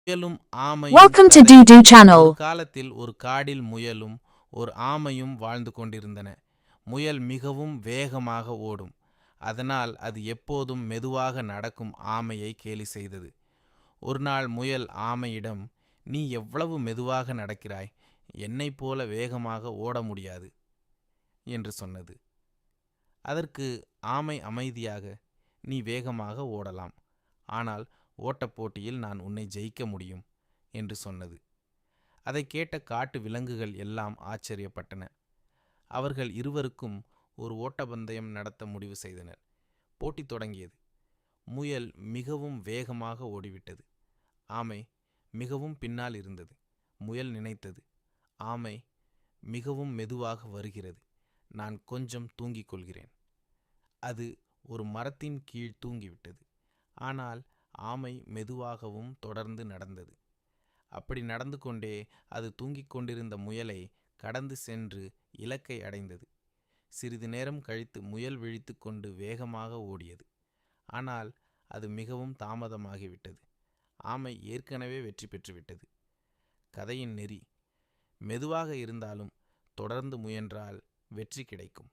முயலும் ஆமையும் Welcome to கதை. Dudu Channel. ஒரு காலத்தில் ஒரு காடில் முயலும் ஒரு ஆமையும் வாழ்ந்து கொண்டிருந்தன. முயல் மிகவும் வேகமாக ஓடும். அதனால் அது எப்போதும் மெதுவாக நடக்கும் ஆமையை கேலி செய்தது. ஒரு நாள் முயல் ஆமையிடம், "நீ எவ்வளவு மெதுவாக நடக்கிறாய், என்னைப் போல வேகமாக ஓட முடியாது" என்று சொன்னது. அதற்கு ஆமை அமைதியாக, "நீ வேகமாக ஓடலாம், ஆனால் ஓட்டப் போட்டியில் நான் உன்னை ஜெயிக்க முடியும்" என்று சொன்னது. அதை கேட்ட காட்டு விலங்குகள் எல்லாம் ஆச்சரியப்பட்டன. அவர்கள் இருவருக்கும் ஒரு ஓட்டப்பந்தயம் நடத்த முடிவு செய்தனர். போட்டி தொடங்கியது. முயல் மிகவும் வேகமாக ஓடிவிட்டது. ஆமை மிகவும் பின்னால் இருந்தது. முயல் நினைத்தது, ஆமை மிகவும் மெதுவாக வருகிறது, நான் கொஞ்சம் தூங்கிக் கொள்கிறேன். அது ஒரு மரத்தின் கீழ் தூங்கிவிட்டது. ஆனால் ஆமை மெதுவாகவும் தொடர்ந்து நடந்தது. அப்படி நடந்து கொண்டே அது தூங்கிக் கொண்டிருந்த முயலை கடந்து சென்று இலக்கை அடைந்தது. சிறிது நேரம் கழித்து முயல் விழித்து கொண்டு வேகமாக ஓடியது. ஆனால் அது மிகவும் தாமதமாகிவிட்டது. ஆமை ஏற்கனவே வெற்றி பெற்றுவிட்டது. கதையின் நெறி: மெதுவாக இருந்தாலும் தொடர்ந்து முயன்றால் வெற்றி கிடைக்கும்.